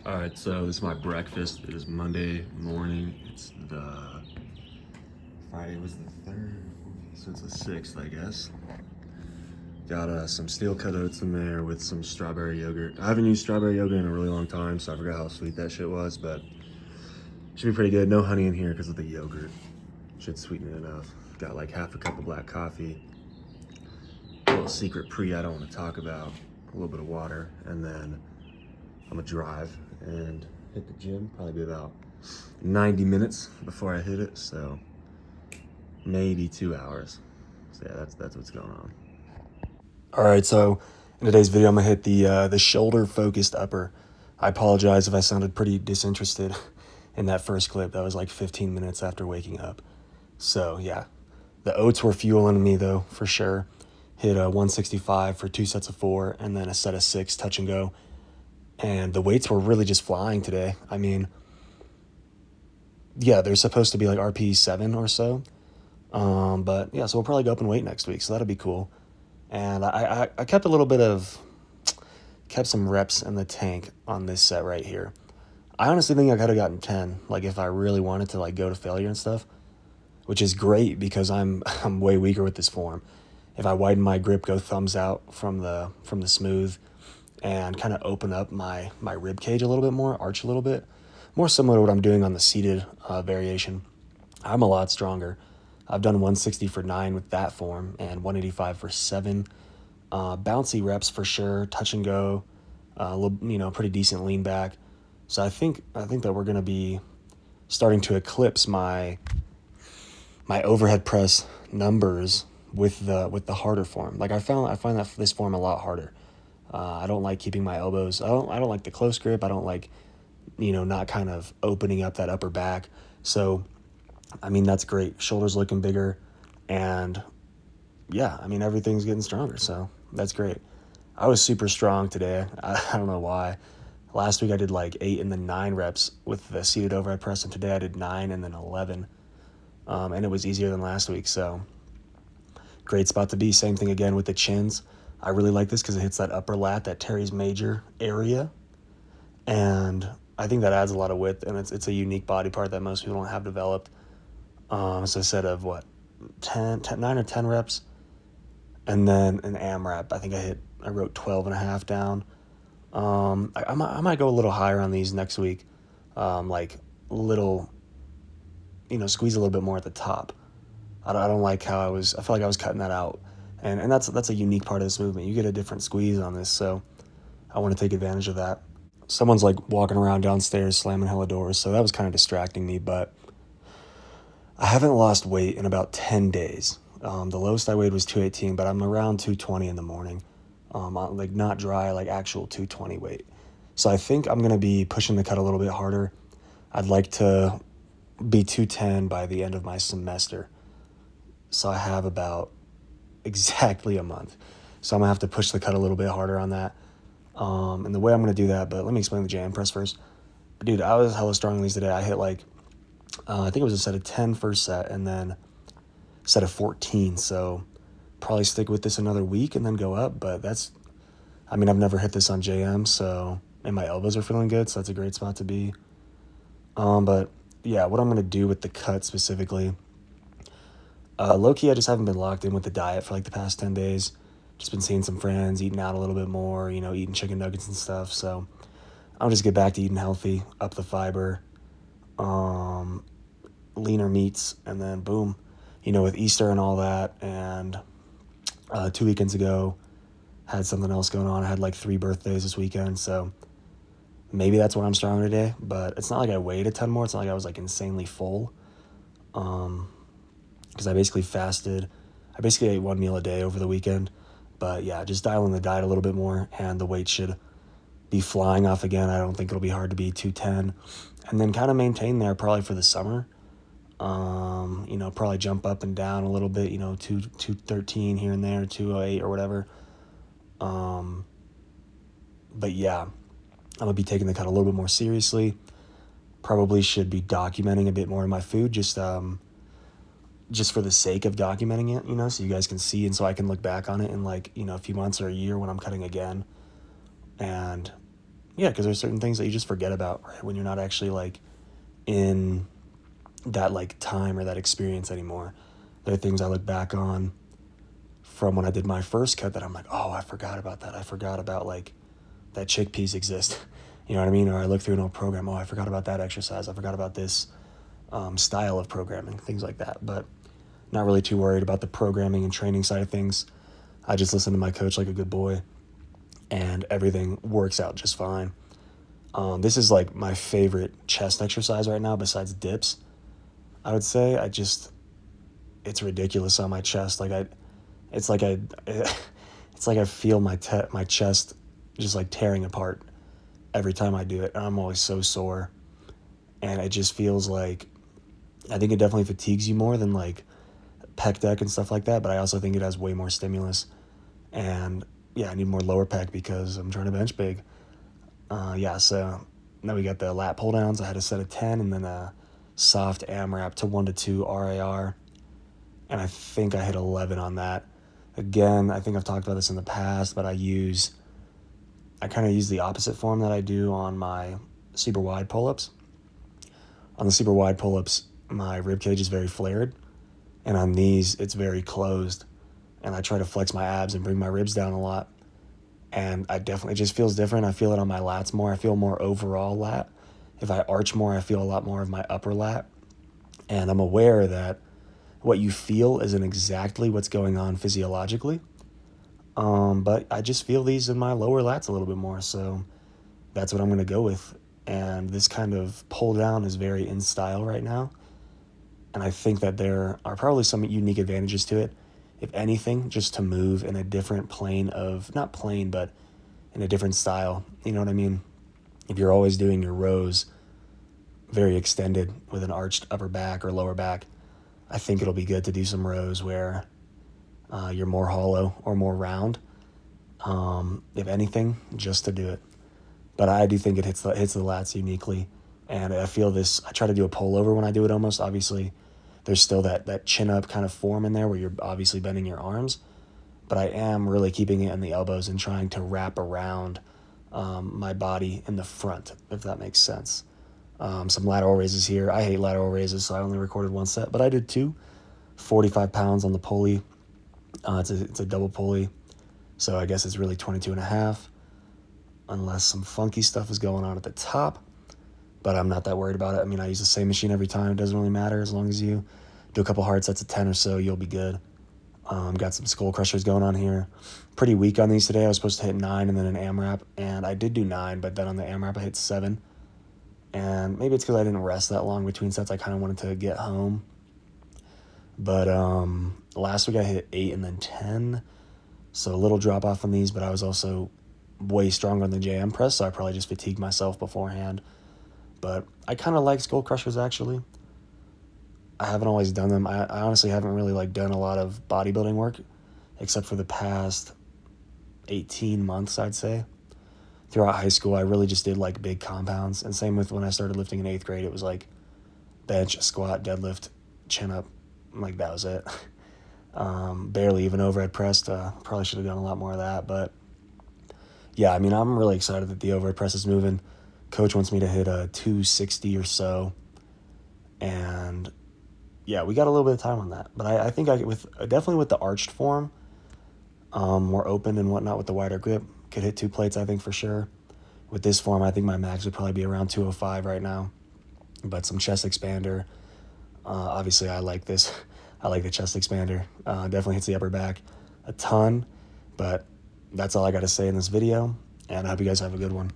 All right, so this is my breakfast. It is Monday morning. It's the Friday was the third, so it's the sixth, I guess. Got some steel cut oats in there with some strawberry yogurt. I haven't used strawberry yogurt in a really long time, so I forgot how sweet that shit was, but should be pretty good. No honey in here because of the yogurt. Should sweeten it enough. Got like half a cup of black coffee. A little secret pre I don't want to talk about. A little bit of water, and then I'm gonna drive and hit the gym. Probably be about 90 minutes before I hit it, so maybe 2 hours. So yeah, that's what's going on. All right, so in today's video, I'm gonna hit the shoulder focused upper. I apologize if I sounded pretty disinterested in that first clip. That was like 15 minutes after waking up. So yeah, the oats were fueling me though for sure. Hit a 165 for 2 sets of 4, and then a set of 6 touch and go. And the weights were really just flying today. I mean, yeah, they're supposed to be like RP 7 or so. But yeah, so we'll probably go up in weight next week, so that'll be cool. And I kept a little bit of, kept some reps in the tank on this set right here. I honestly think I could have gotten 10, like if I really wanted to like go to failure and stuff, which is great because I'm way weaker with this form. If I widen my grip, go thumbs out from the smooth, and kind of open up my rib cage a little bit more, arch a little bit, more similar to what I'm doing on the seated variation, I'm a lot stronger. I've done 160 for 9 with that form and 185 for 7. Bouncy reps for sure, touch and go, a little, pretty decent lean back. So I think that we're gonna be starting to eclipse my overhead press numbers with the harder form. Like I find that this form a lot harder. I don't like keeping my elbows. I don't like the close grip. I don't like, not kind of opening up that upper back. So, I mean, that's great. Shoulders looking bigger, and yeah, I mean everything's getting stronger. So that's great. I was super strong today. I don't know why. Last week I did like 8 and then 9 reps with the seated overhead press, and today I did 9 and then 11, and it was easier than last week. So great spot to be. Same thing again with the chins. I really like this because it hits that upper lat, that teres major area, and I think that adds a lot of width, and it's a unique body part that most people don't have developed. So a set of 9 or 10 reps, and then an AMRAP. I think I wrote 12 and a half down. I might go a little higher on these next week, like little, squeeze a little bit more at the top. I don't like how I felt like I was cutting that out, and that's a unique part of this movement. You get a different squeeze on this, so I want to take advantage of that. Someone's like walking around downstairs slamming hella doors, so that was kind of distracting me, but I haven't lost weight in about 10 days. The lowest I weighed was 218, but I'm around 220 in the morning. Like not dry, like actual 220 weight. So I think I'm going to be pushing the cut a little bit harder. I'd like to be 210 by the end of my semester. So I have about exactly a month. So I'm going to have to push the cut a little bit harder on that. And the way I'm going to do that, but let me explain the jam press first. Dude, I was hella strong on these today. I hit like, I think it was a set of 10 first set, and then a set of 14. So probably stick with this another week and then go up. But I've never hit this on JM, so, and my elbows are feeling good, so that's a great spot to be. But yeah, what I'm going to do with the cut specifically, low-key, I just haven't been locked in with the diet for like the past 10 days. Just been seeing some friends, eating out a little bit more, eating chicken nuggets and stuff. So I'll just get back to eating healthy, up the fiber, leaner meats, and then boom, with Easter and all that. And 2 weekends ago, had something else going on. I had like 3 birthdays this weekend, so maybe that's why I'm stronger today. But it's not like I weighed a ton more. It's not like I was like insanely full. Because I basically fasted. I basically ate 1 meal a day over the weekend. But yeah, just dialing the diet a little bit more, and the weight should be flying off again. I don't think it'll be hard to be 210. And then kind of maintain there probably for the summer. Probably jump up and down a little bit, 213 here and there, 208 or whatever. But yeah, I'm going to be taking the cut a little bit more seriously. Probably should be documenting a bit more of my food, just for the sake of documenting it, so you guys can see, and so I can look back on it in like, a few months or a year when I'm cutting again, and yeah, because there's certain things that you just forget about, right? When you're not actually like in that like time or that experience anymore. There are things I look back on from when I did my first cut that I'm like, oh, I forgot about that. I forgot about like that chickpeas exist. You know what I mean? Or I look through an old program. Oh, I forgot about that exercise. I forgot about this style of programming, things like that. But not really too worried about the programming and training side of things. I just listen to my coach like a good boy, and everything works out just fine. This is like my favorite chest exercise right now besides dips. I would say it's ridiculous on my chest. It's like I, it's like I feel my chest just like tearing apart every time I do it. And I'm always so sore, and it just feels like, I think it definitely fatigues you more than like pec deck and stuff like that. But I also think it has way more stimulus, and yeah, I need more lower pec because I'm trying to bench big. Yeah, so now we got the lat pull downs. I had a set of 10 and then a soft AMRAP to 1 to 2 RAR. And I think I hit 11 on that. Again, I think I've talked about this in the past, but I kind of use the opposite form that I do on my super wide pull-ups. On the super wide pull-ups, my rib cage is very flared, and on these, it's very closed. And I try to flex my abs and bring my ribs down a lot. And it just feels different. I feel it on my lats more. I feel more overall lat. If I arch more, I feel a lot more of my upper lat. And I'm aware that what you feel isn't exactly what's going on physiologically. But I just feel these in my lower lats a little bit more. So that's what I'm going to go with. And this kind of pull down is very in style right now. And I think that there are probably some unique advantages to it. If anything, just to move in a different plane of, not plane, but in a different style. You know what I mean? If you're always doing your rows very extended with an arched upper back or lower back, I think it'll be good to do some rows where you're more hollow or more round. If anything, just to do it. But I do think it hits the lats uniquely. And I feel this, I try to do a pull over when I do it almost. Obviously, there's still that chin up kind of form in there where you're obviously bending your arms. But I am really keeping it in the elbows and trying to wrap around my body in the front, if that makes sense. Some lateral raises here. I hate lateral raises, so I only recorded one set, but I did two. 45 pounds on the pulley. It's a double pulley, so I guess it's really 22 and a half, unless some funky stuff is going on at the top. But I'm not that worried about it. I mean, I use the same machine every time. It doesn't really matter. As long as you do a couple hard sets of 10 or so, you'll be good. Got some skull crushers going on here. Pretty weak on these today. I was supposed to hit 9 and then an AMRAP, and I did do 9, but then on the AMRAP I hit 7. And maybe it's because I didn't rest that long between sets. I kind of wanted to get home. But last week I hit 8 and then 10. So a little drop off on these, but I was also way stronger on the JM press, so I probably just fatigued myself beforehand. But I kind of like skull crushers, actually. I haven't always done them. I honestly haven't really like done a lot of bodybuilding work, except for the past 18 months, I'd say. Throughout high school, I really just did like big compounds. And same with when I started lifting in 8th grade, it was like bench, squat, deadlift, chin up. Like that was it. Barely even overhead pressed. Probably should have done a lot more of that. But yeah, I mean, I'm really excited that the overhead press is moving. Coach wants me to hit a 260 or so. And yeah, we got a little bit of time on that. But I think definitely with the arched form, more open and whatnot with the wider grip, could hit 2 plates, I think, for sure. With this form, I think my max would probably be around 205 right now. But some chest expander. Obviously, I like this. I like the chest expander. Definitely hits the upper back a ton. But that's all I got to say in this video. And I hope you guys have a good one.